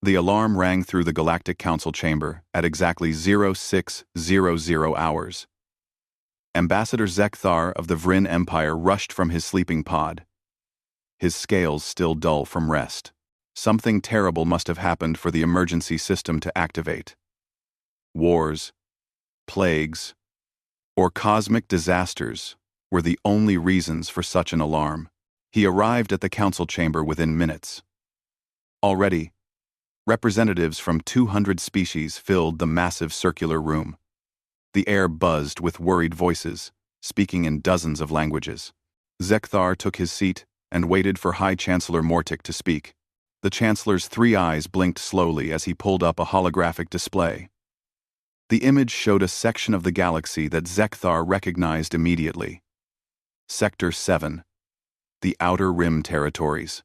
The alarm rang through the Galactic Council chamber at exactly 0600 hours. Ambassador Zekthar of the Vrin Empire rushed from his sleeping pod, his scales still dull from rest. Something terrible must have happened for the emergency system to activate. Wars, plagues, or cosmic disasters were the only reasons for such an alarm. He arrived at the council chamber within minutes. Already, representatives from 200 species filled the massive circular room. The air buzzed with worried voices, speaking in dozens of languages. Zekthar took his seat and waited for High Chancellor Mortic to speak. The Chancellor's 3 eyes blinked slowly as he pulled up a holographic display. The image showed a section of the galaxy that Zekthar recognized immediately. Sector 7. The Outer Rim Territories.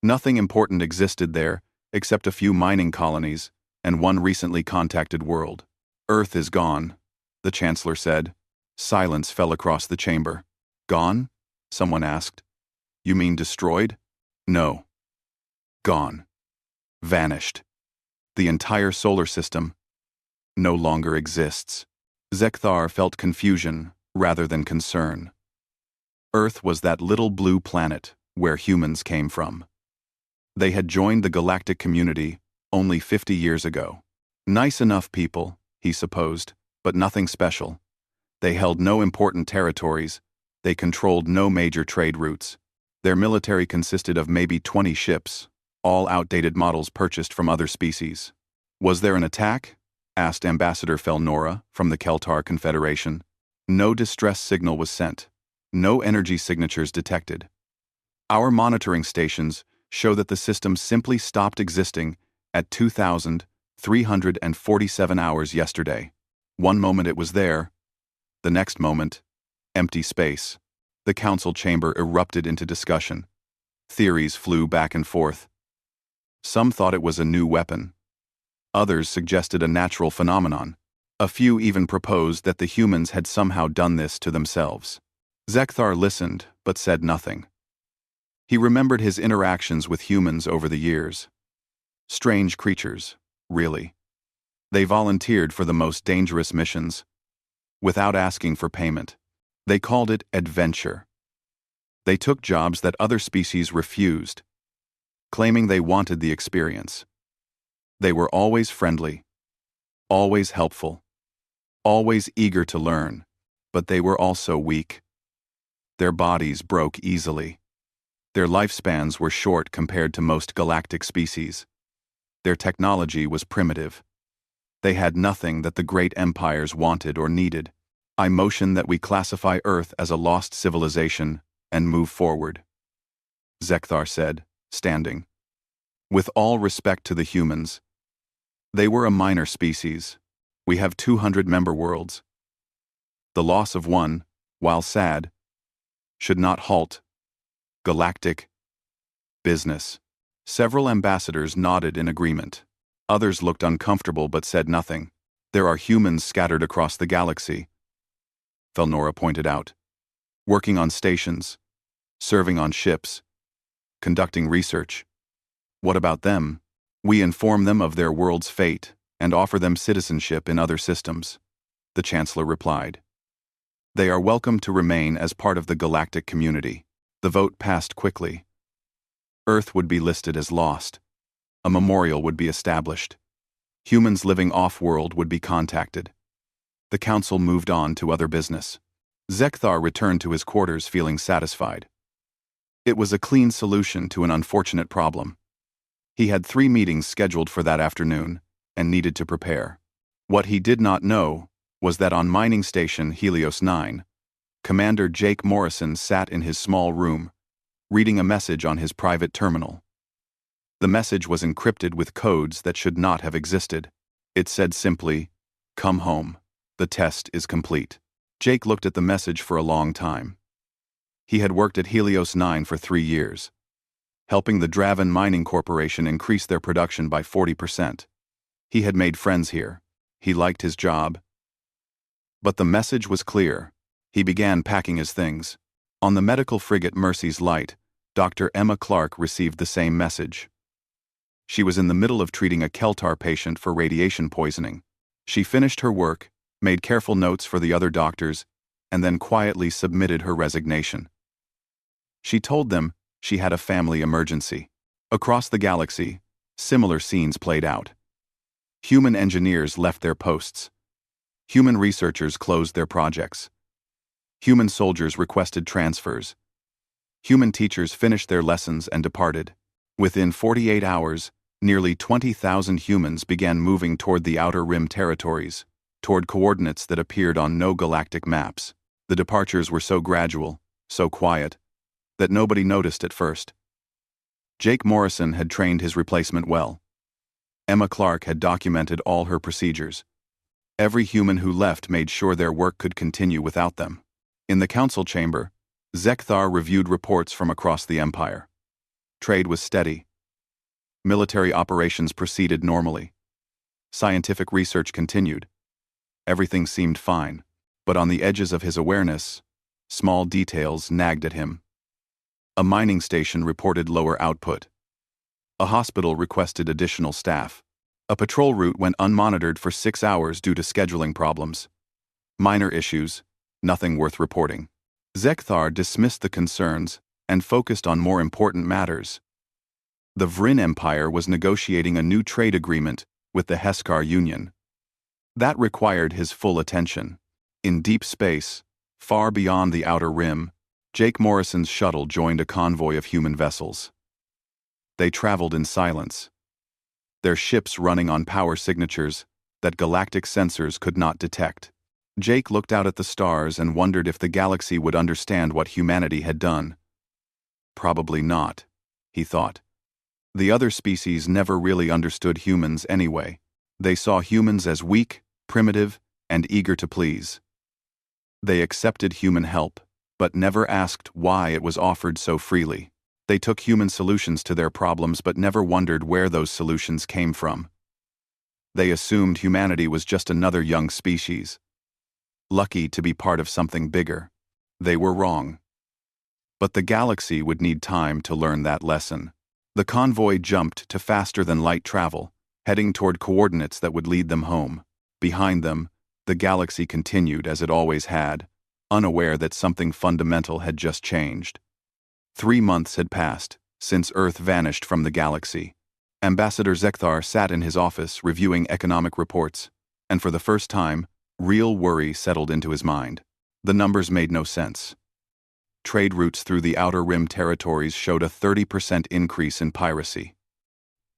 Nothing important existed there, except a few mining colonies and one recently contacted world. Earth is gone, the Chancellor said. Silence fell across the chamber. Gone? Someone asked. You mean destroyed? No. Gone. Vanished. The entire solar system no longer exists. Zekthar felt confusion rather than concern. Earth was that little blue planet where humans came from. They had joined the galactic community only 50 years ago. Nice enough people, he supposed, but nothing special. They held no important territories. They controlled no major trade routes. Their military consisted of maybe 20 ships, all outdated models purchased from other species. Was there an attack? Asked Ambassador Felnora from the Keltar Confederation. No distress signal was sent. No energy signatures detected. Our monitoring stations show that the system simply stopped existing at 2,347 hours yesterday. One moment it was there, the next moment, empty space. The council chamber erupted into discussion. Theories flew back and forth. Some thought it was a new weapon. Others suggested a natural phenomenon. A few even proposed that the humans had somehow done this to themselves. Zekthar listened, but said nothing. He remembered his interactions with humans over the years. Strange creatures, really. They volunteered for the most dangerous missions, without asking for payment. They called it adventure. They took jobs that other species refused, claiming they wanted the experience. They were always friendly, always helpful, always eager to learn, but they were also weak. Their bodies broke easily. Their lifespans were short compared to most galactic species. Their technology was primitive. They had nothing that the great empires wanted or needed. I motion that we classify Earth as a lost civilization and move forward, Zekthar said, standing. With all respect to the humans, they were a minor species. We have 200 member worlds. The loss of one, while sad, should not halt galactic business. Several ambassadors nodded in agreement. Others looked uncomfortable but said nothing. There are humans scattered across the galaxy, Felnora pointed out, working on stations, serving on ships, conducting research. What about them? We inform them of their world's fate and offer them citizenship in other systems, the Chancellor replied. They are welcome to remain as part of the galactic community. The vote passed quickly. Earth would be listed as lost. A memorial would be established. Humans living off-world would be contacted. The council moved on to other business. Zekthar returned to his quarters feeling satisfied. It was a clean solution to an unfortunate problem. He had 3 meetings scheduled for that afternoon and needed to prepare. What he did not know was that on Mining Station Helios 9, Commander Jake Morrison sat in his small room, reading a message on his private terminal. The message was encrypted with codes that should not have existed. It said simply, "Come home. The test is complete." Jake looked at the message for a long time. He had worked at Helios 9 for 3 years, helping the Draven Mining Corporation increase their production by 40%. He had made friends here. He liked his job. But the message was clear. He began packing his things. On the medical frigate Mercy's Light, Dr. Emma Clark received the same message. She was in the middle of treating a Keltar patient for radiation poisoning. She finished her work, made careful notes for the other doctors, and then quietly submitted her resignation. She told them she had a family emergency. Across the galaxy, similar scenes played out. Human engineers left their posts. Human researchers closed their projects. Human soldiers requested transfers. Human teachers finished their lessons and departed. Within 48 hours, nearly 20,000 humans began moving toward the Outer Rim territories, toward coordinates that appeared on no galactic maps. The departures were so gradual, so quiet, that nobody noticed at first. Jake Morrison had trained his replacement well. Emma Clark had documented all her procedures. Every human who left made sure their work could continue without them. In the council chamber, Zekthar reviewed reports from across the Empire. Trade was steady. Military operations proceeded normally. Scientific research continued. Everything seemed fine, but on the edges of his awareness, small details nagged at him. A mining station reported lower output. A hospital requested additional staff. A patrol route went unmonitored for 6 hours due to scheduling problems. Minor issues, nothing worth reporting. Zekthar dismissed the concerns and focused on more important matters. The Vrin Empire was negotiating a new trade agreement with the Heskar Union. That required his full attention. In deep space, far beyond the Outer Rim, Jake Morrison's shuttle joined a convoy of human vessels. They traveled in silence, their ships running on power signatures that galactic sensors could not detect. Jake looked out at the stars and wondered if the galaxy would understand what humanity had done. Probably not, he thought. The other species never really understood humans anyway. They saw humans as weak, primitive, and eager to please. They accepted human help, but never asked why it was offered so freely. They took human solutions to their problems but never wondered where those solutions came from. They assumed humanity was just another young species, lucky to be part of something bigger. They were wrong. But the galaxy would need time to learn that lesson. The convoy jumped to faster-than-light travel, heading toward coordinates that would lead them home. Behind them, the galaxy continued as it always had, unaware that something fundamental had just changed. 3 months had passed since Earth vanished from the galaxy. Ambassador Zekthar sat in his office reviewing economic reports, and for the first time, real worry settled into his mind. The numbers made no sense. Trade routes through the Outer Rim territories showed a 30% increase in piracy.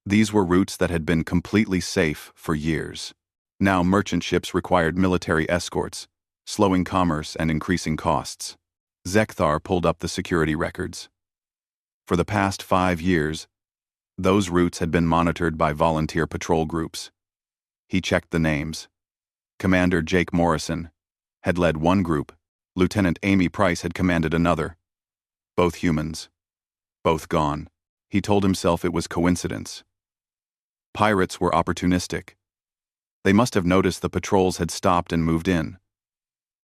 These were routes that had been completely safe for years. Now merchant ships required military escorts, slowing commerce and increasing costs. Zekthar pulled up the security records. For the past 5 years, those routes had been monitored by volunteer patrol groups. He checked the names. Commander Jake Morrison had led one group. Lieutenant Amy Price had commanded another. Both humans. Both gone. He told himself it was coincidence. Pirates were opportunistic. They must have noticed the patrols had stopped and moved in.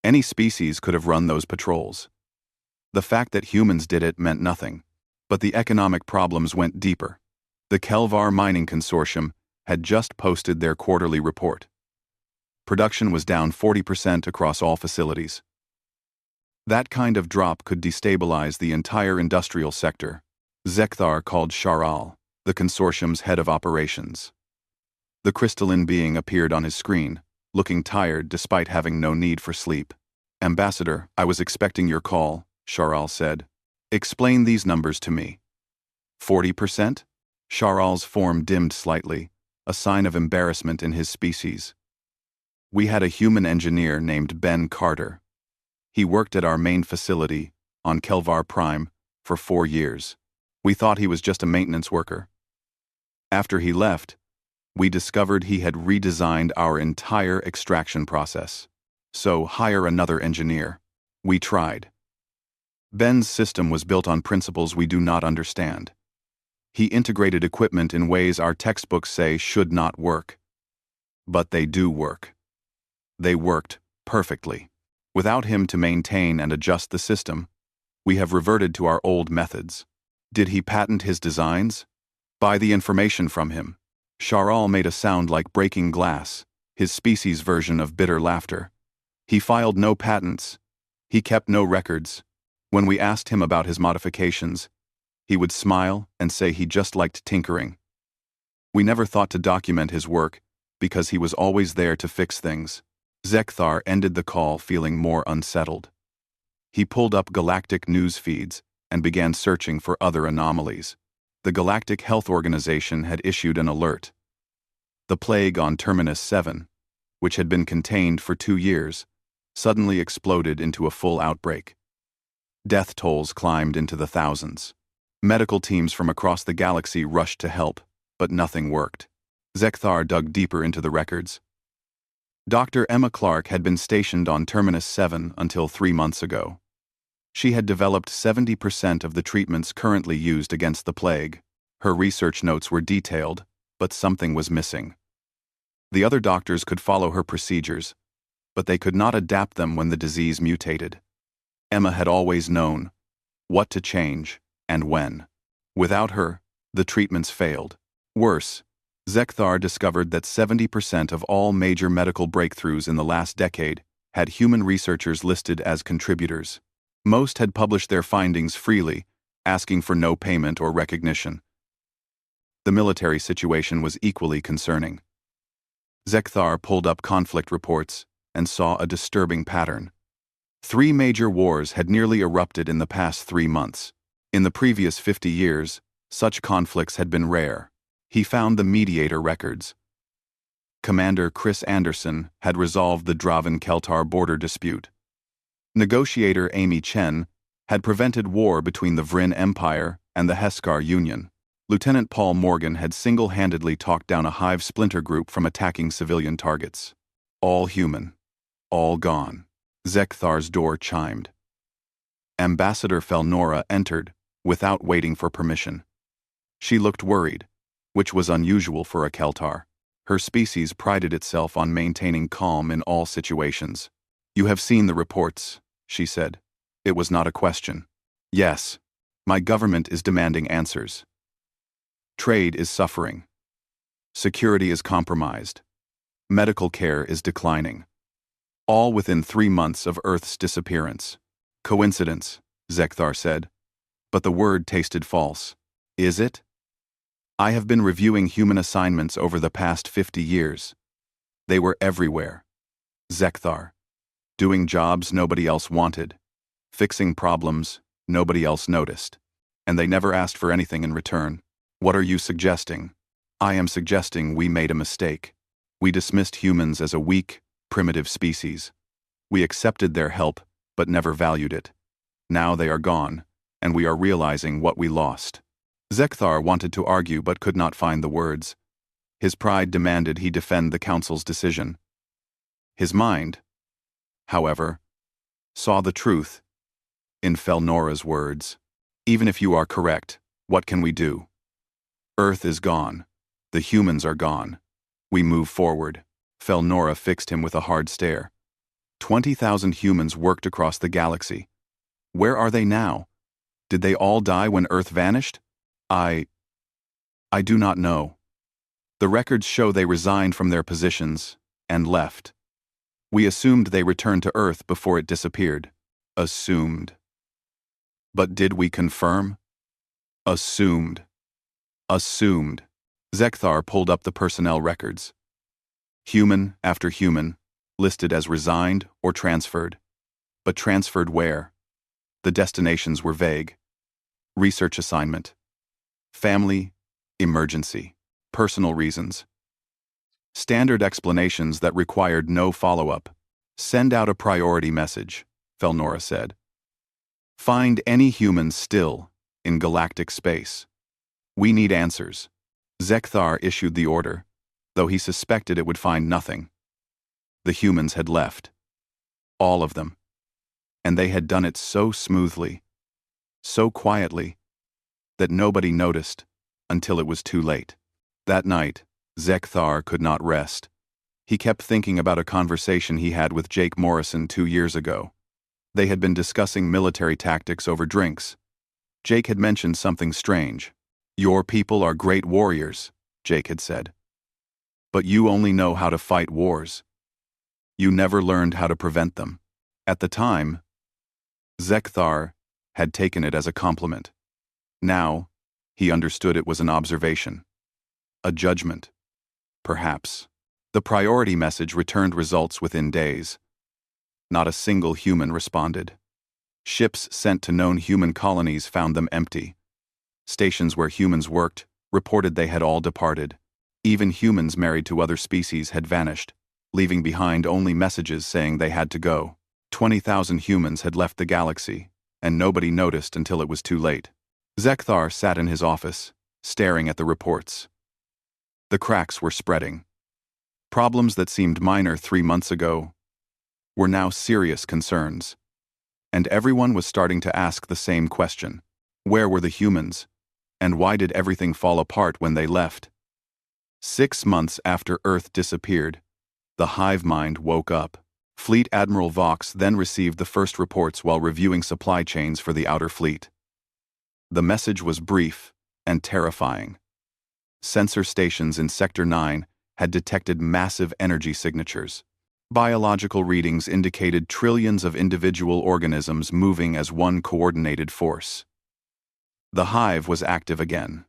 Any species could have run those patrols. The fact that humans did it meant nothing. But the economic problems went deeper. The Kelvar Mining Consortium had just posted their quarterly report. Production was down 40% across all facilities. That kind of drop could destabilize the entire industrial sector. Zekthar called Sharal, the consortium's head of operations. The crystalline being appeared on his screen, looking tired despite having no need for sleep. "Ambassador, I was expecting your call," Sharal said. "Explain these numbers to me." 40%? Sharal's form dimmed slightly, a sign of embarrassment in his species. "We had a human engineer named Ben Carter. He worked at our main facility, on Kelvar Prime, for 4 years. We thought he was just a maintenance worker. After he left, we discovered he had redesigned our entire extraction process. So hire another engineer." We tried. Ben's system was built on principles we do not understand. He integrated equipment in ways our textbooks say should not work. But they do work. They worked perfectly. Without him to maintain and adjust the system, we have reverted to our old methods. Did he patent his designs? Buy the information from him. Charal made a sound like breaking glass, his species' version of bitter laughter. He filed no patents. He kept no records. When we asked him about his modifications, he would smile and say he just liked tinkering. We never thought to document his work because he was always there to fix things. Zekthar ended the call feeling more unsettled. He pulled up galactic news feeds and began searching for other anomalies. The Galactic Health Organization had issued an alert. The plague on Terminus 7, which had been contained for 2 years, suddenly exploded into a full outbreak. Death tolls climbed into the thousands. Medical teams from across the galaxy rushed to help, but nothing worked. Zekthar dug deeper into the records. Dr. Emma Clark had been stationed on Terminus 7 until 3 months ago. She had developed 70% of the treatments currently used against the plague. Her research notes were detailed, but something was missing. The other doctors could follow her procedures, but they could not adapt them when the disease mutated. Emma had always known what to change and when. Without her, the treatments failed. Worse, Zekthar discovered that 70% of all major medical breakthroughs in the last decade had human researchers listed as contributors. Most had published their findings freely, asking for no payment or recognition. The military situation was equally concerning. Zekthar pulled up conflict reports and saw a disturbing pattern. 3 major wars had nearly erupted in the past 3 months. In the previous 50 years, such conflicts had been rare. He found the mediator records. Commander Chris Anderson had resolved the Draven-Keltar border dispute. Negotiator Amy Chen had prevented war between the Vryn Empire and the Heskar Union. Lieutenant Paul Morgan had single-handedly talked down a Hive splinter group from attacking civilian targets. All human. All gone. Zekthar's door chimed. Ambassador Felnora entered, without waiting for permission. She looked worried, which was unusual for a Keltar. Her species prided itself on maintaining calm in all situations. "You have seen the reports," she said. It was not a question. "Yes. My government is demanding answers. Trade is suffering. Security is compromised. Medical care is declining. All within 3 months of Earth's disappearance." "Coincidence," Zekthar said. But the word tasted false. "Is it? I have been reviewing human assignments over the past 50 years. They were everywhere. Zekthar. Doing jobs nobody else wanted. Fixing problems nobody else noticed. And they never asked for anything in return. What are you suggesting?" "I am suggesting we made a mistake. We dismissed humans as a weak, primitive species. We accepted their help, but never valued it. Now they are gone, and we are realizing what we lost." Zekthar wanted to argue but could not find the words. His pride demanded he defend the Council's decision. His mind, however, saw the truth. In Felnora's words, "Even if you are correct, what can we do? Earth is gone. The humans are gone. We move forward." Felnora fixed him with a hard stare. 20,000 humans worked across the galaxy. Where are they now? Did they all die when Earth vanished? I do not know. The records show they resigned from their positions and left. We assumed they returned to Earth before it disappeared. Assumed. But did we confirm? Assumed. Assumed. Zekthar pulled up the personnel records. Human after human, listed as resigned or transferred. But transferred where? The destinations were vague. Research assignment. Family, emergency, personal reasons. Standard explanations that required no follow-up. Send out a priority message, Felnora said. Find any humans still in galactic space. We need answers. Zekthar issued the order, though he suspected it would find nothing. The humans had left. All of them. And they had done it so smoothly, so quietly, that nobody noticed until it was too late. That night, Zekthar could not rest. He kept thinking about a conversation he had with Jake Morrison 2 years ago. They had been discussing military tactics over drinks. Jake had mentioned something strange. Your people are great warriors, Jake had said. But you only know how to fight wars. You never learned how to prevent them. At the time, Zekthar had taken it as a compliment. Now, he understood it was an observation. A judgment. Perhaps. The priority message returned results within days. Not a single human responded. Ships sent to known human colonies found them empty. Stations where humans worked reported they had all departed. Even humans married to other species had vanished, leaving behind only messages saying they had to go. 20,000 humans had left the galaxy, and nobody noticed until it was too late. Zekthar sat in his office, staring at the reports. The cracks were spreading. Problems that seemed minor 3 months ago were now serious concerns. And everyone was starting to ask the same question. Where were the humans? And why did everything fall apart when they left? 6 months after Earth disappeared, the hive mind woke up. Fleet Admiral Vox then received the first reports while reviewing supply chains for the outer fleet. The message was brief and terrifying. Sensor stations in Sector 9 had detected massive energy signatures. Biological readings indicated trillions of individual organisms moving as one coordinated force. The hive was active again.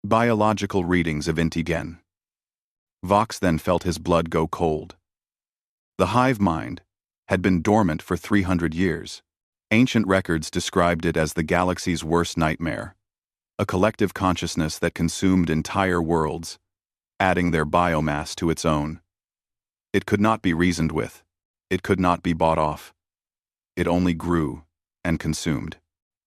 Biological readings of Intigen. Vox then felt his blood go cold. The hive mind had been dormant for 300 years. Ancient records described it as the galaxy's worst nightmare, a collective consciousness that consumed entire worlds, adding their biomass to its own. It could not be reasoned with. It could not be bought off. It only grew and consumed.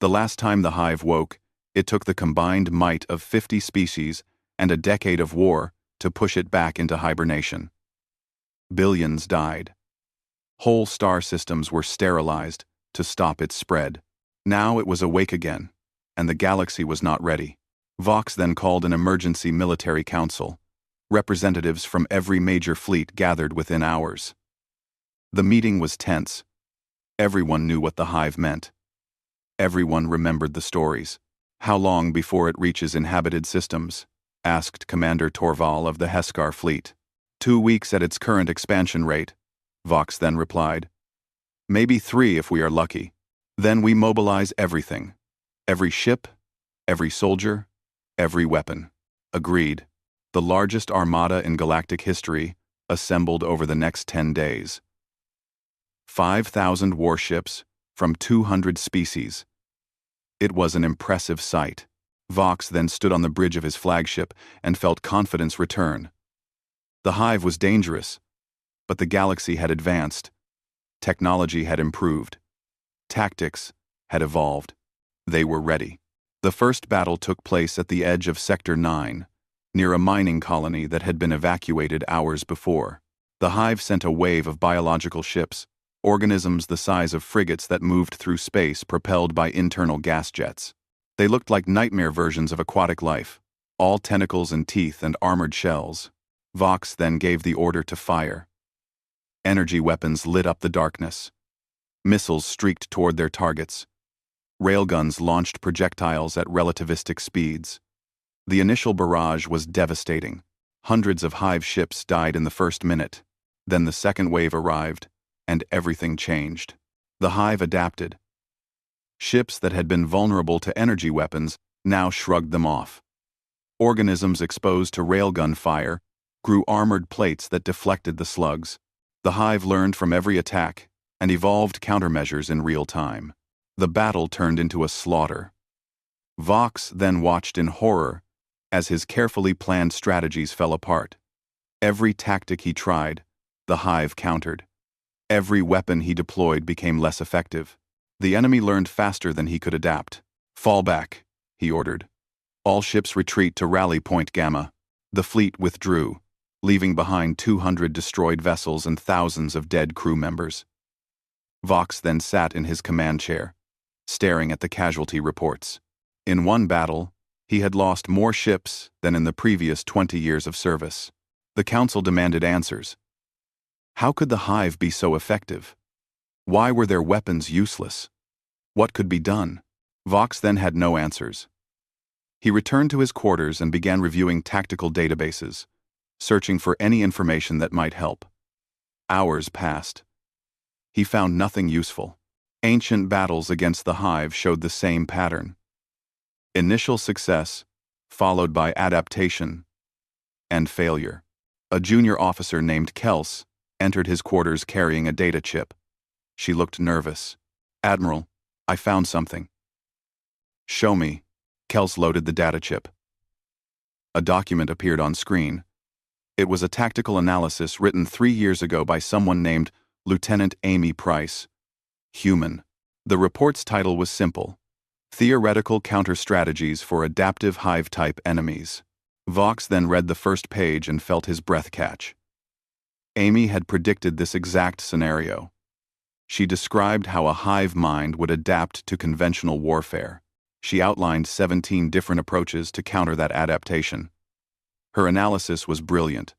The last time the hive woke, it took the combined might of 50 species and a decade of war to push it back into hibernation. Billions died. Whole star systems were sterilized to stop its spread. Now it was awake again, and the galaxy was not ready. Vox then called an emergency military council. Representatives from every major fleet gathered within hours. The meeting was tense. Everyone knew what the hive meant. Everyone remembered the stories. How long before it reaches inhabited systems? Asked Commander Torval of the Heskar fleet. 2 weeks at its current expansion rate, Vox then replied. Maybe 3 if we are lucky. Then we mobilize everything. Every ship, every soldier, every weapon. Agreed. The largest armada in galactic history assembled over the next 10 days. 5,000 warships from 200 species. It was an impressive sight. Vox then stood on the bridge of his flagship and felt confidence return. The hive was dangerous, but the galaxy had advanced. Technology had improved. Tactics had evolved. They were ready. The first battle took place at the edge of Sector 9, near a mining colony that had been evacuated hours before. The hive sent a wave of biological ships, organisms the size of frigates that moved through space propelled by internal gas jets. They looked like nightmare versions of aquatic life, all tentacles and teeth and armored shells. Vox then gave the order to fire. Energy weapons lit up the darkness. Missiles streaked toward their targets. Railguns launched projectiles at relativistic speeds. The initial barrage was devastating. Hundreds of hive ships died in the first minute. Then the second wave arrived, and everything changed. The hive adapted. Ships that had been vulnerable to energy weapons now shrugged them off. Organisms exposed to railgun fire grew armored plates that deflected the slugs. The hive learned from every attack and evolved countermeasures in real time. The battle turned into a slaughter. Vox then watched in horror as his carefully planned strategies fell apart. Every tactic he tried, the hive countered. Every weapon he deployed became less effective. The enemy learned faster than he could adapt. Fall back, he ordered. All ships retreat to Rally Point Gamma. The fleet withdrew, leaving behind 200 destroyed vessels and thousands of dead crew members. Vox then sat in his command chair, staring at the casualty reports. In one battle, he had lost more ships than in the previous 20 years of service. The council demanded answers. How could the hive be so effective? Why were their weapons useless? What could be done? Vox then had no answers. He returned to his quarters and began reviewing tactical databases, searching for any information that might help. Hours passed. He found nothing useful. Ancient battles against the Hive showed the same pattern. Initial success, followed by adaptation and failure. A junior officer named Kels entered his quarters carrying a data chip. She looked nervous. "Admiral, I found something." "Show me." Kels loaded the data chip. A document appeared on screen. It was a tactical analysis written 3 years ago by someone named Lieutenant Amy Price. Human. The report's title was simple: Theoretical Counter-Strategies for Adaptive Hive-Type Enemies. Vox then read the first page and felt his breath catch. Amy had predicted this exact scenario. She described how a hive mind would adapt to conventional warfare. She outlined 17 different approaches to counter that adaptation. Her analysis was brilliant,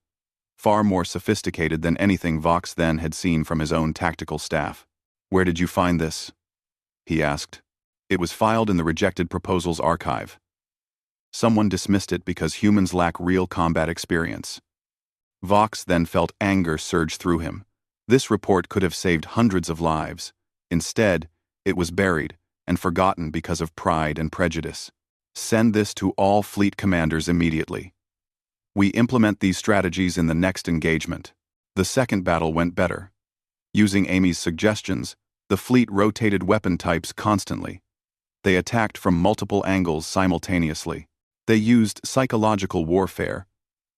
far more sophisticated than anything Vox then had seen from his own tactical staff. "Where did you find this?" he asked. "It was filed in the Rejected Proposals Archive. Someone dismissed it because humans lack real combat experience." Vox then felt anger surge through him. This report could have saved hundreds of lives. Instead, it was buried and forgotten because of pride and prejudice. "Send this to all fleet commanders immediately. We implement these strategies in the next engagement." The second battle went better. Using Amy's suggestions, the fleet rotated weapon types constantly. They attacked from multiple angles simultaneously. They used psychological warfare,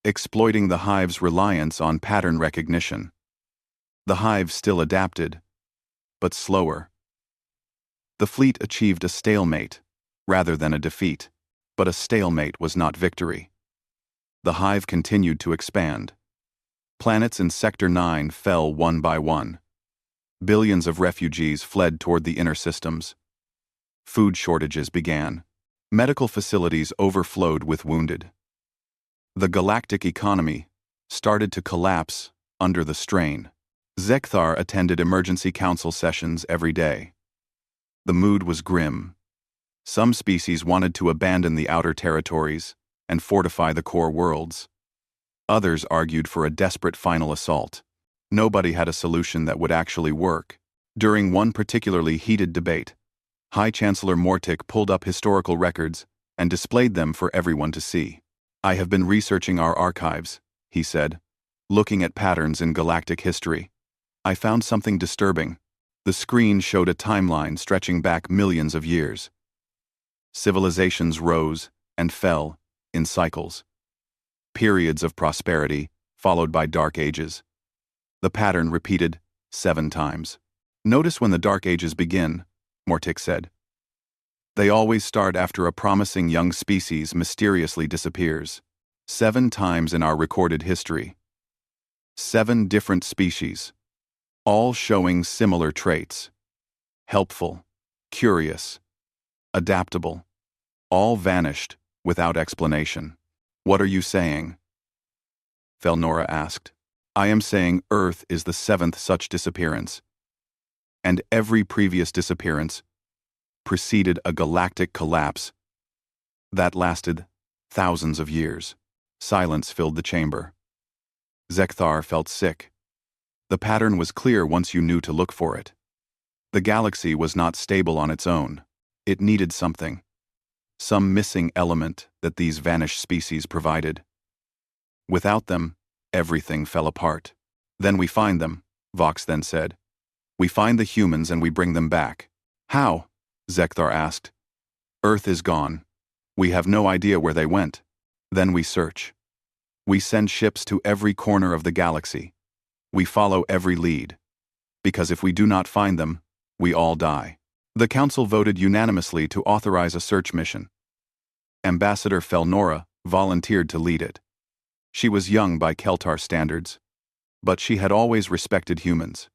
exploiting the Hive's reliance on pattern recognition. The Hive still adapted, but slower. The fleet achieved a stalemate, rather than a defeat, but a stalemate was not victory. The Hive continued to expand. Planets in Sector 9 fell one by one. Billions of refugees fled toward the inner systems. Food shortages began. Medical facilities overflowed with wounded. The galactic economy started to collapse under the strain. Zekthar attended emergency council sessions every day. The mood was grim. Some species wanted to abandon the outer territories and fortify the core worlds. Others argued for a desperate final assault. Nobody had a solution that would actually work. During one particularly heated debate, High Chancellor Mortic pulled up historical records and displayed them for everyone to see. "I have been researching our archives," he said, "looking at patterns in galactic history. I found something disturbing." The screen showed a timeline stretching back millions of years. Civilizations rose and fell in cycles. Periods of prosperity, followed by dark ages. The pattern repeated 7 times. "Notice when the dark ages begin," Mortic said. "They always start after a promising young species mysteriously disappears. 7 times in our recorded history. 7 different species, all showing similar traits. Helpful, curious, adaptable. All vanished without explanation." "What are you saying?" Felnora asked. "I am saying Earth is the 7th such disappearance. And every previous disappearance preceded a galactic collapse that lasted thousands of years." Silence filled the chamber. Zekthar felt sick. The pattern was clear once you knew to look for it. The galaxy was not stable on its own. It needed something. Some missing element that these vanished species provided. Without them, everything fell apart. "Then we find them," Vox then said. "We find the humans and we bring them back." "How?" Zekthar asked. "Earth is gone. We have no idea where they went. Then we search. We send ships to every corner of the galaxy. We follow every lead. Because if we do not find them, we all die." The council voted unanimously to authorize a search mission. Ambassador Felnora volunteered to lead it. She was young by Keltar standards, but she had always respected humans.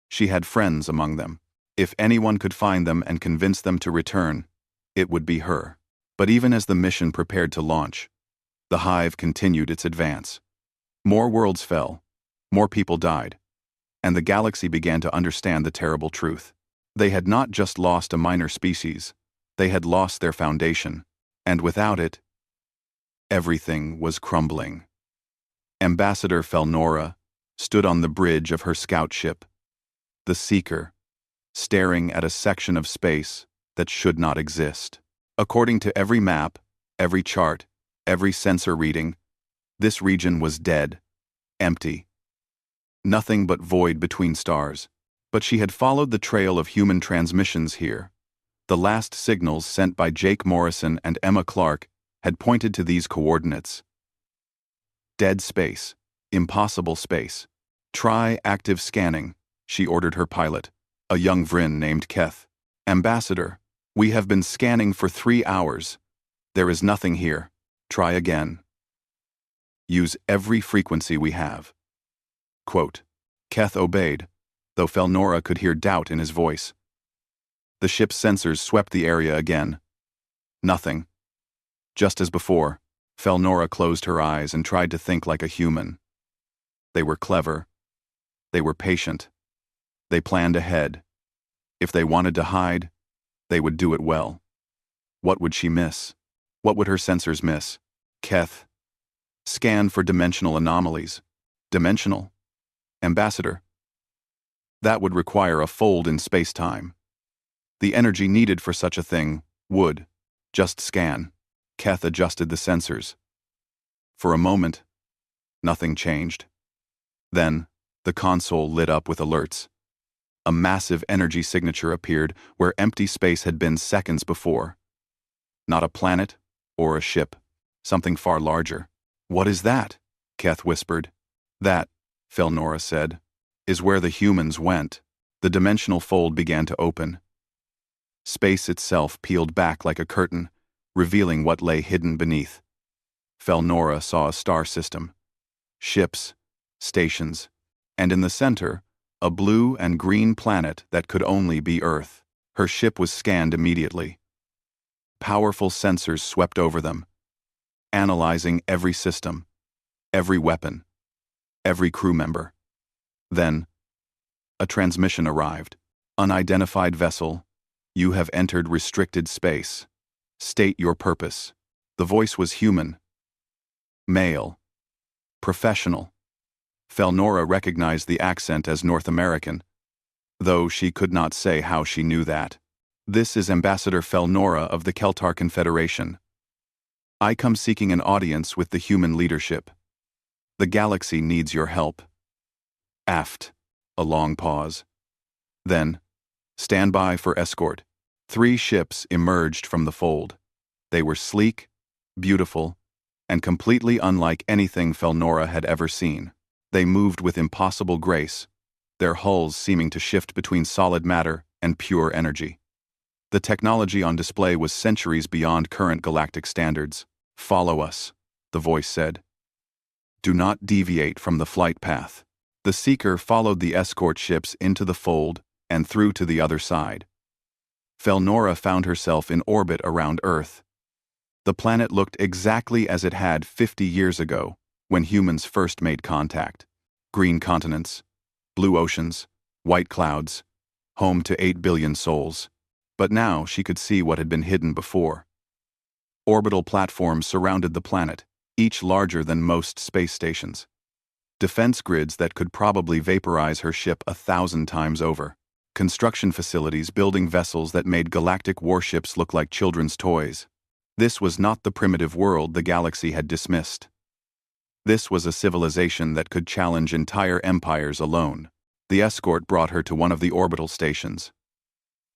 She had friends among them. If anyone could find them and convince them to return, it would be her. But even as the mission prepared to launch, the Hive continued its advance. More worlds fell, more people died, and the galaxy began to understand the terrible truth. They had not just lost a minor species, they had lost their foundation. and without it, everything was crumbling. Ambassador Felnora stood on the bridge of her scout ship, the Seeker, staring at a section of space that should not exist. According to every map, every chart, every sensor reading, this region was dead, empty. Nothing but void between stars. But she had followed the trail of human transmissions here. The last signals sent by Jake Morrison and Emma Clark had pointed to these coordinates. Dead space. Impossible space. Try active scanning, she ordered her pilot, a young Vryn named Keth. Ambassador, we have been scanning for 3 hours. There is nothing here. Try again. Use every frequency we have. Quote. Keth obeyed, though Felnora could hear doubt in his voice. The ship's sensors swept the area again. Nothing. Just as before, Felnora closed her eyes and tried to think like a human. They were clever. They were patient. They planned ahead. If they wanted to hide, they would do it well. What would she miss? What would her sensors miss? Keth. Scan for dimensional anomalies. Dimensional? Ambassador. That would require a fold in space-time. The energy needed for such a thing would just scan. Keth adjusted the sensors. For a moment, nothing changed. Then, the console lit up with alerts. A massive energy signature appeared where empty space had been seconds before. Not a planet or a ship, something far larger. What is that? Keth whispered. That, Felnora said, is where the humans went. The dimensional fold began to open. Space itself peeled back like a curtain, revealing what lay hidden beneath. Felnora saw a star system, ships, stations, and in the center, a blue and green planet that could only be Earth. Her ship was scanned immediately. Powerful sensors swept over them, analyzing every system, every weapon, every crew member. Then, a transmission arrived. Unidentified vessel, you have entered restricted space. State your purpose. The voice was human. Male. Professional. Felnora recognized the accent as North American, though she could not say how she knew that. This is Ambassador Felnora of the Keltar Confederation. I come seeking an audience with the human leadership. The galaxy needs your help. Aft. A long pause. Then, stand by for escort. 3 ships emerged from the fold. They were sleek, beautiful, and completely unlike anything Felnora had ever seen. They moved with impossible grace, their hulls seeming to shift between solid matter and pure energy. The technology on display was centuries beyond current galactic standards. Follow us, the voice said. Do not deviate from the flight path. The Seeker followed the escort ships into the fold and through to the other side. Felnora found herself in orbit around Earth. The planet looked exactly as it had 50 years ago, when humans first made contact. Green continents, blue oceans, white clouds, home to 8 billion souls. But now she could see what had been hidden before. Orbital platforms surrounded the planet, each larger than most space stations. Defense grids that could probably vaporize her ship 1,000 times over. Construction facilities building vessels that made galactic warships look like children's toys. This was not the primitive world the galaxy had dismissed. This was a civilization that could challenge entire empires alone. The escort brought her to one of the orbital stations.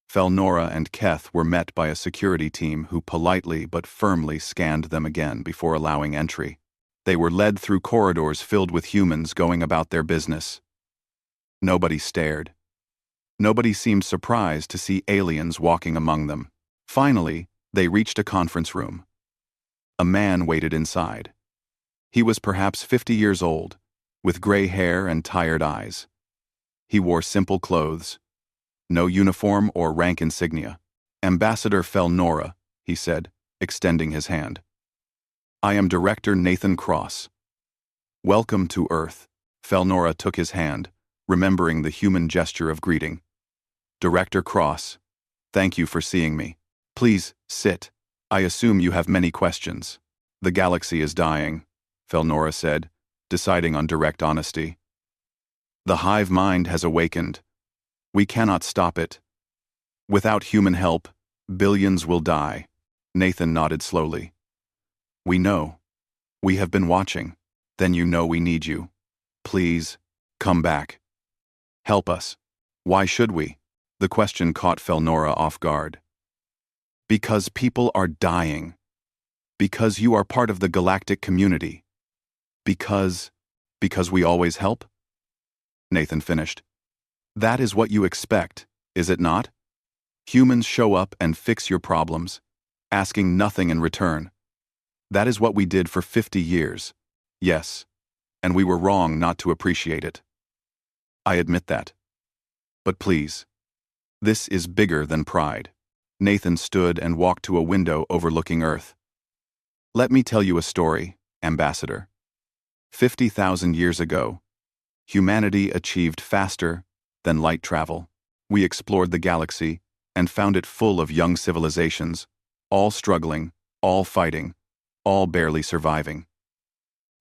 Felnora and Keth were met by a security team who politely but firmly scanned them again before allowing entry. They were led through corridors filled with humans going about their business. Nobody stared. Nobody seemed surprised to see aliens walking among them. Finally, they reached a conference room. A man waited inside. He was perhaps 50 years old, with gray hair and tired eyes. He wore simple clothes. No uniform or rank insignia. Ambassador Felnora, he said, extending his hand. I am Director Nathan Cross. Welcome to Earth. Felnora took his hand, remembering the human gesture of greeting. Director Cross, thank you for seeing me. Please, sit. I assume you have many questions. The galaxy is dying, Felnora said, deciding on direct honesty. The hive mind has awakened. We cannot stop it. Without human help, billions will die. Nathan nodded slowly. We know. We have been watching. Then you know we need you. Please, come back. Help us. Why should we? The question caught Felnora off guard. Because people are dying. Because you are part of the galactic community. Because we always help? Nathan finished. That is what you expect, is it not? Humans show up and fix your problems, asking nothing in return. That is what we did for 50 years. Yes, and we were wrong not to appreciate it. I admit that. But please, this is bigger than pride. Nathan stood and walked to a window overlooking Earth. Let me tell you a story, Ambassador. 50,000 years ago, humanity achieved faster than light travel. We explored the galaxy and found it full of young civilizations, all struggling, all fighting, all barely surviving.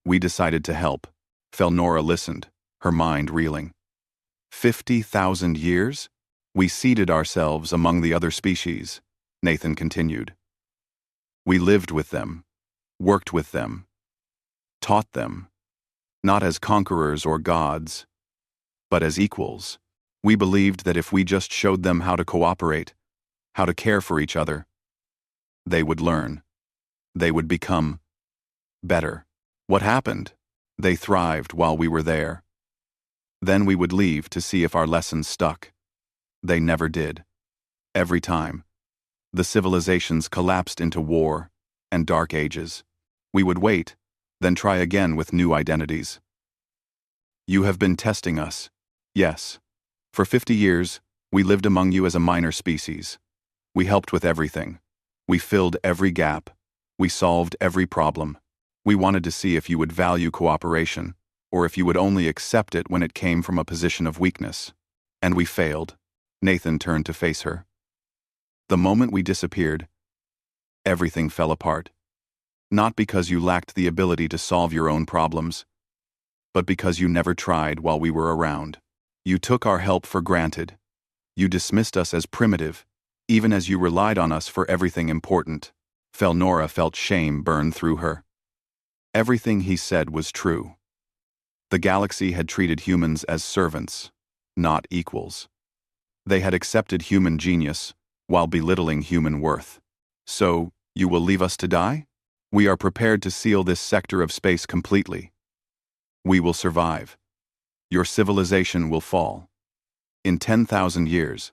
We decided to help. Felnora listened, her mind reeling. 50,000 years? We seated ourselves among the other species, Nathan continued. We lived with them, worked with them, taught them, not as conquerors or gods, but as equals. We believed that if we just showed them how to cooperate, how to care for each other, they would learn. They would become better. What happened? They thrived while we were there. Then we would leave to see if our lessons stuck. They never did. Every time, the civilizations collapsed into war and dark ages. We would wait, then try again with new identities. You have been testing us. Yes. For 50 years, we lived among you as a minor species. We helped with everything. We filled every gap. We solved every problem. We wanted to see if you would value cooperation, or if you would only accept it when it came from a position of weakness. And we failed. Nathan turned to face her. The moment we disappeared, everything fell apart. Not because you lacked the ability to solve your own problems, but because you never tried while we were around. You took our help for granted. You dismissed us as primitive, even as you relied on us for everything important. Felnora felt shame burn through her. Everything he said was true. The galaxy had treated humans as servants, not equals. They had accepted human genius while belittling human worth. So, you will leave us to die? We are prepared to seal this sector of space completely. We will survive. Your civilization will fall. In 10,000 years,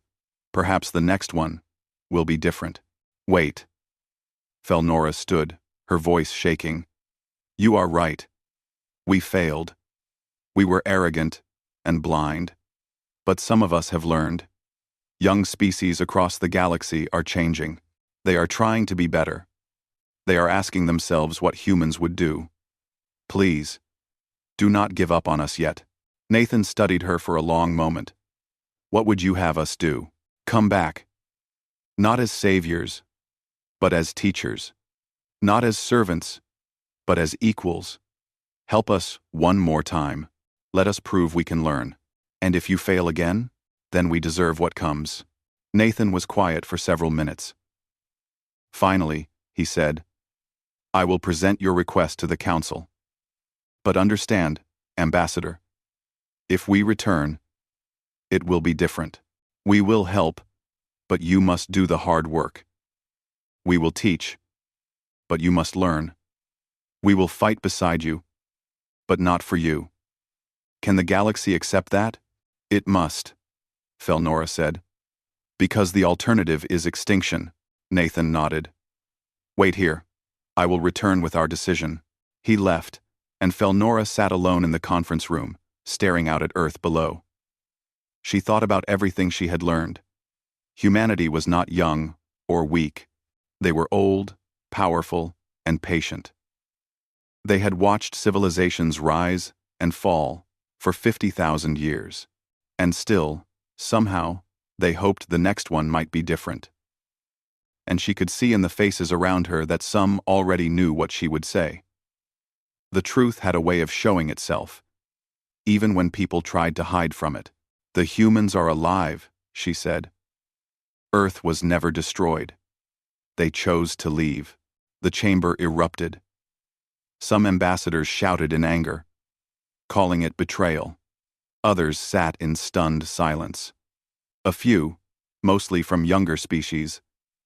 perhaps the next one will be different. Wait. Felnora stood, her voice shaking. You are right. We failed. We were arrogant and blind. But some of us have learned. Young species across the galaxy are changing. They are trying to be better. They are asking themselves what humans would do. Please, do not give up on us yet. Nathan studied her for a long moment. What would you have us do? Come back. Not as saviors, but as teachers. Not as servants, but as equals. Help us one more time. Let us prove we can learn. And if you fail again, then we deserve what comes. Nathan was quiet for several minutes. Finally, he said, I will present your request to the council. But understand, Ambassador, if we return, it will be different. We will help, but you must do the hard work. We will teach, but you must learn. We will fight beside you, but not for you. Can the galaxy accept that? It must, Felnora said. Because the alternative is extinction, Nathan nodded. Wait here. I will return with our decision. He left, and Felnora sat alone in the conference room, staring out at Earth below. She thought about everything she had learned. Humanity was not young or weak. They were old, powerful, and patient. They had watched civilizations rise and fall for 50,000 years. And still, somehow, they hoped the next one might be different. and she could see in the faces around her that some already knew what she would say. The truth had a way of showing itself, even when people tried to hide from it. "The humans are alive," she said. "Earth was never destroyed. They chose to leave." The chamber erupted. Some ambassadors shouted in anger, calling it betrayal. Others sat in stunned silence. A few, mostly from younger species,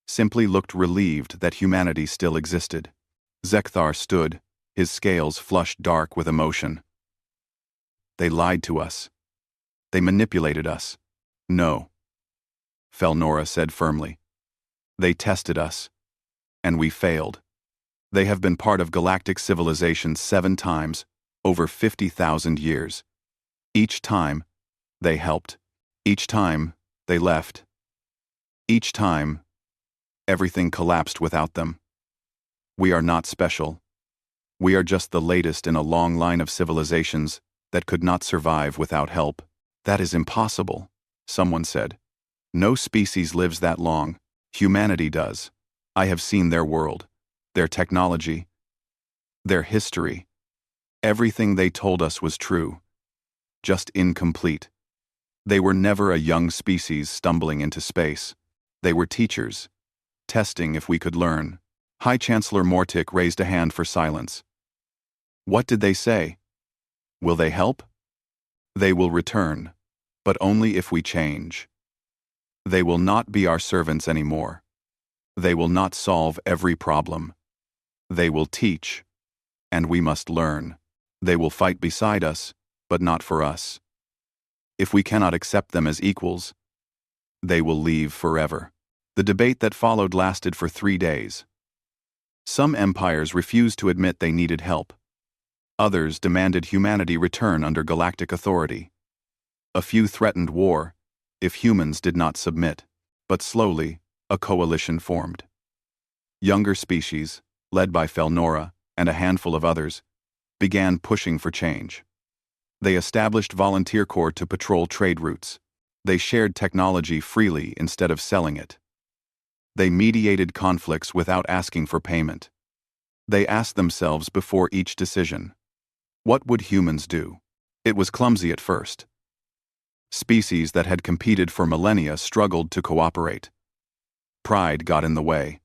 simply looked relieved that humanity still existed. Zekthar stood, his scales flushed dark with emotion. "They lied to us. They manipulated us." "No," Felnora said firmly. "They tested us, and we failed. They have been part of galactic civilization 7 times, over 50,000 years. Each time, they helped. Each time, they left. Each time, everything collapsed without them. We are not special. We are just the latest in a long line of civilizations that could not survive without help." "That is impossible," someone said. "No species lives that long. Humanity does. I have seen their world, their technology, their history. Everything they told us was true, just incomplete. They were never a young species stumbling into space. They were teachers, testing if we could learn." High Chancellor Mortic raised a hand for silence. "What did they say? Will they help?" "They will return, but only if we change. They will not be our servants anymore. They will not solve every problem. They will teach, and we must learn. They will fight beside us, but not for us. If we cannot accept them as equals, they will leave forever." The debate that followed lasted for 3 days. Some empires refused to admit they needed help. Others demanded humanity return under galactic authority. A few threatened war if humans did not submit. But slowly, a coalition formed. Younger species, led by Felnora and a handful of others, began pushing for change. They established volunteer corps to patrol trade routes. They shared technology freely instead of selling it. They mediated conflicts without asking for payment. They asked themselves before each decision, what would humans do? It was clumsy at first. Species that had competed for millennia struggled to cooperate. Pride got in the way.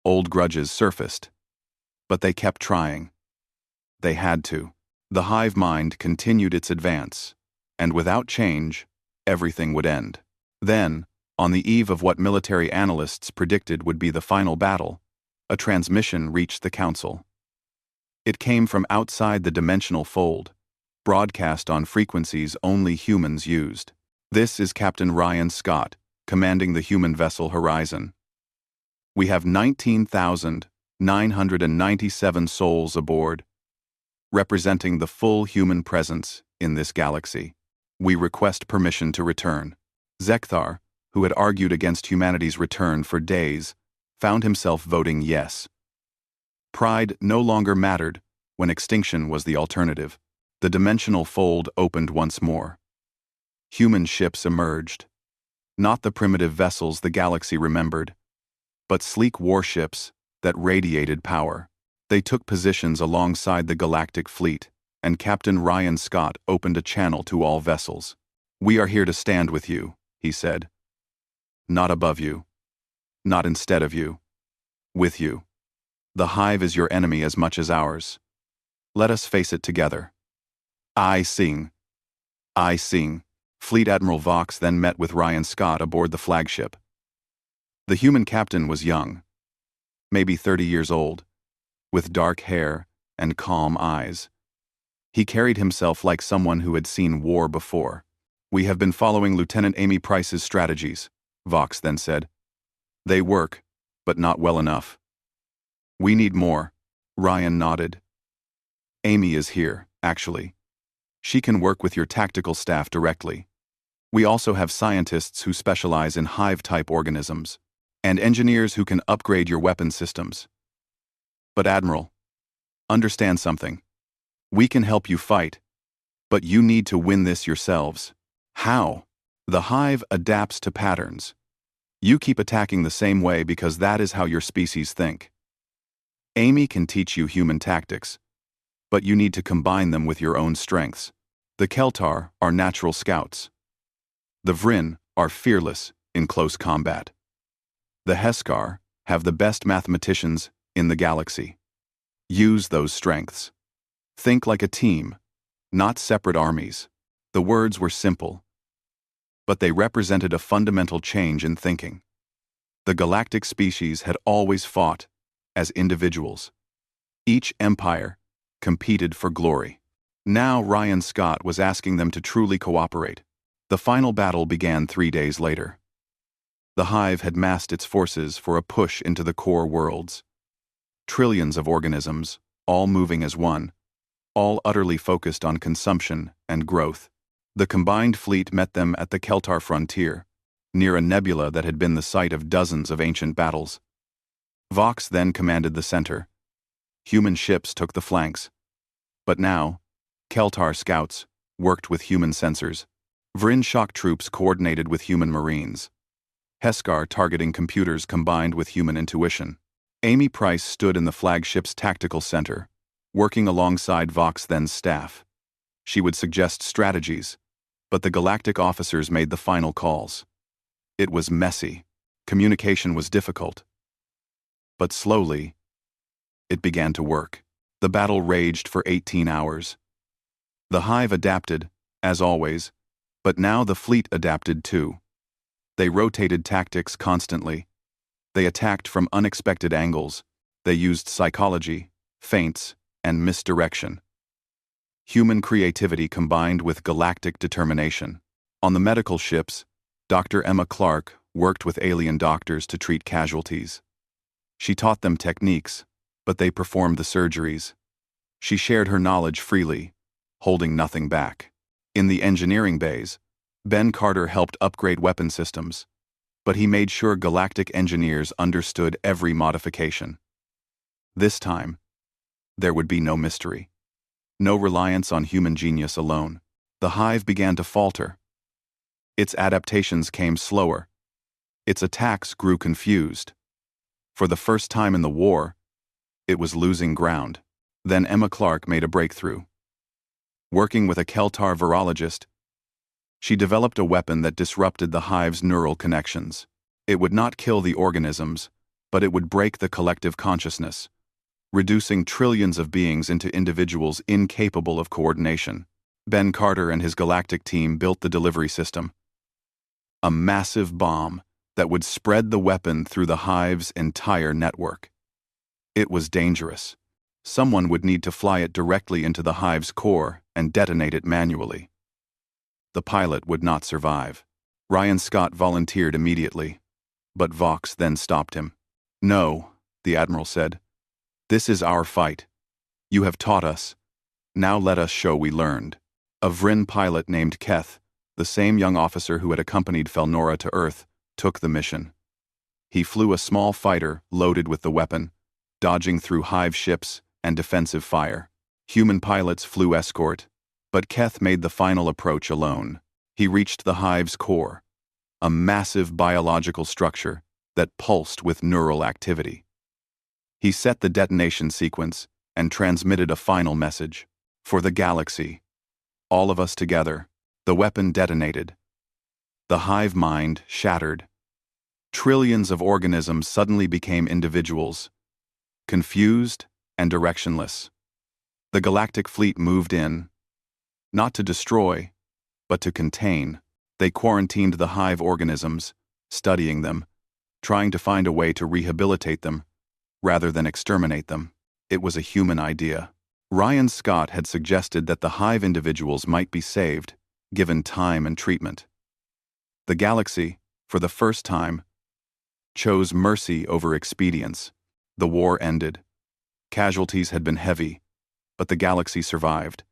Old grudges surfaced. But they kept trying. They had to. The hive mind continued its advance, and without change, everything would end. Then, on the eve of what military analysts predicted would be the final battle, a transmission reached the Council. It came from outside the dimensional fold, broadcast on frequencies only humans used. "This is Captain Ryan Scott, commanding the human vessel Horizon. We have 19,997 souls aboard, representing the full human presence in this galaxy. We request permission to return." Zekthar, who had argued against humanity's return for days, found himself voting yes. Pride no longer mattered when extinction was the alternative. The dimensional fold opened once more. Human ships emerged. Not the primitive vessels the galaxy remembered, but sleek warships that radiated power. They took positions alongside the galactic fleet, and Captain Ryan Scott opened a channel to all vessels. "We are here to stand with you," he said. "Not above you. Not instead of you. With you. The hive is your enemy as much as ours. Let us face it together. I sing. I sing." Fleet Admiral Vox then met with Ryan Scott aboard the flagship. The human captain was young, maybe 30 years old, with dark hair and calm eyes. He carried himself like someone who had seen war before. "We have been following Lieutenant Amy Price's strategies," Vox then said. "They work, but not well enough. We need more." Ryan nodded. "Amy is here, actually. She can work with your tactical staff directly. We also have scientists who specialize in hive-type organisms, and engineers who can upgrade your weapon systems. But Admiral, understand something. We can help you fight, but you need to win this yourselves." "How?" "The hive adapts to patterns. You keep attacking the same way because that is how your species think. Amy can teach you human tactics, but you need to combine them with your own strengths. The Keltar are natural scouts. The Vryn are fearless in close combat. The Heskar have the best mathematicians in the galaxy. Use those strengths. Think like a team, not separate armies. The words were simple, but they represented a fundamental change in thinking. The galactic species had always fought as individuals. Each empire competed for glory. Now Ryan Scott was asking them to truly cooperate. The final battle began 3 days later. The Hive had massed its forces for a push into the core worlds. Trillions of organisms, all moving as one, all utterly focused on consumption and growth. The combined fleet met them at the Keltar frontier, near a nebula that had been the site of dozens of ancient battles. Vox then commanded the center. Human ships took the flanks. But now, Keltar scouts worked with human sensors. Vryn shock troops coordinated with human marines. Heskar targeting computers combined with human intuition. Amy Price stood in the flagship's tactical center, working alongside Vox then's staff. She would suggest strategies, but the galactic officers made the final calls. It was messy. Communication was difficult. But slowly, it began to work. The battle raged for 18 hours. The Hive adapted, as always, but now the fleet adapted too. They rotated tactics constantly. They attacked from unexpected angles. They used psychology, feints, and misdirection. Human creativity combined with galactic determination. On the medical ships, Dr. Emma Clark worked with alien doctors to treat casualties. She taught them techniques, but they performed the surgeries. She shared her knowledge freely, holding nothing back. In the engineering bays, Ben Carter helped upgrade weapon systems, but he made sure galactic engineers understood every modification. This time, there would be no mystery. No reliance on human genius alone. The Hive began to falter. Its adaptations came slower. Its attacks grew confused. For the first time in the war, it was losing ground. Then Emma Clark made a breakthrough. Working with a Keltar virologist, she developed a weapon that disrupted the Hive's neural connections. It would not kill the organisms, but it would break the collective consciousness, reducing trillions of beings into individuals incapable of coordination. Ben Carter and his galactic team built the delivery system. A massive bomb that would spread the weapon through the Hive's entire network. It was dangerous. Someone would need to fly it directly into the Hive's core and detonate it manually. The pilot would not survive. Ryan Scott volunteered immediately, but Vox then stopped him. "No," the Admiral said. "This is our fight. You have taught us. Now let us show we learned." A Vryn pilot named Keth, the same young officer who had accompanied Felnora to Earth, took the mission. He flew a small fighter loaded with the weapon, dodging through Hive ships and defensive fire. Human pilots flew escort, but Keth made the final approach alone. He reached the Hive's core, a massive biological structure that pulsed with neural activity. He set the detonation sequence and transmitted a final message. For the galaxy. All of us together. The weapon detonated. The Hive mind shattered. Trillions of organisms suddenly became individuals, confused and directionless. The galactic fleet moved in, not to destroy, but to contain. They quarantined the Hive organisms, studying them, trying to find a way to rehabilitate them, rather than exterminate them. It was a human idea. Ryan Scott had suggested that the Hive individuals might be saved, given time and treatment. The galaxy, for the first time, chose mercy over expedience. The war ended. Casualties had been heavy, but the galaxy survived.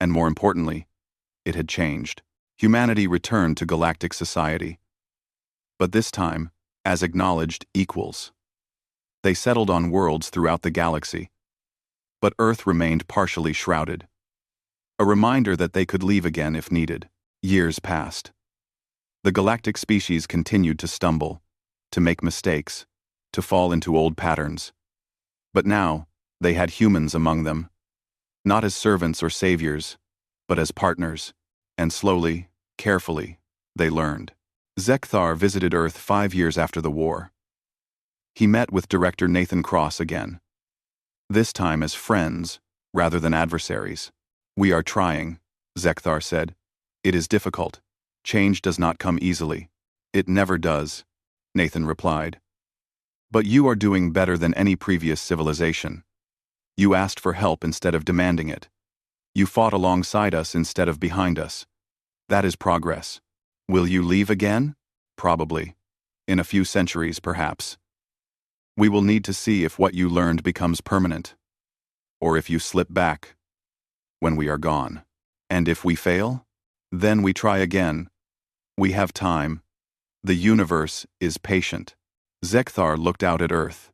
And more importantly, it had changed. Humanity returned to galactic society. But this time, as acknowledged equals. They settled on worlds throughout the galaxy. But Earth remained partially shrouded. A reminder that they could leave again if needed. Years passed. The galactic species continued to stumble. to make mistakes, to fall into old patterns. But now, they had humans among them, not as servants or saviors, but as partners, and slowly, carefully, they learned. Zekthar visited Earth 5 years after the war. He met with director Nathan Cross again, this time as friends rather than adversaries. "We are trying," Zekthar said. "It is difficult. Change does not come easily." "It never does," Nathan replied. "But you are doing better than any previous civilization. You asked for help instead of demanding it. You fought alongside us instead of behind us. That is progress. Will you leave again? Probably. In a few centuries, perhaps. We will need to see if what you learned becomes permanent, or if you slip back when we are gone. And if we fail, then we try again. We have time. The universe is patient." Zekthar looked out at Earth,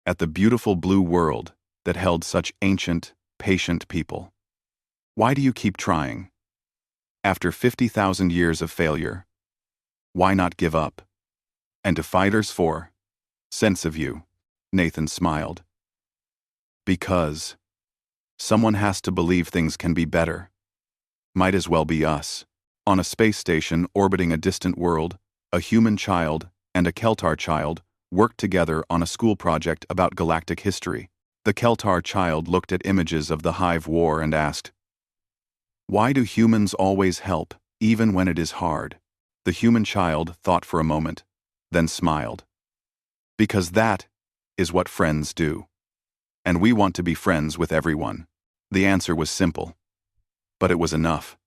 at the beautiful blue world that held such ancient, patient people. "Why do you keep trying? After 50,000 years of failure, why not give up? And to fighters for sense of you," Nathan smiled. "Because someone has to believe things can be better. Might as well be us." On a space station orbiting a distant world, a human child and a Keltar child worked together on a school project about galactic history. The Keltar child looked at images of the Hive War and asked, "Why do humans always help, even when it is hard?" The human child thought for a moment, then smiled. "Because that is what friends do. And we want to be friends with everyone." The answer was simple, but it was enough.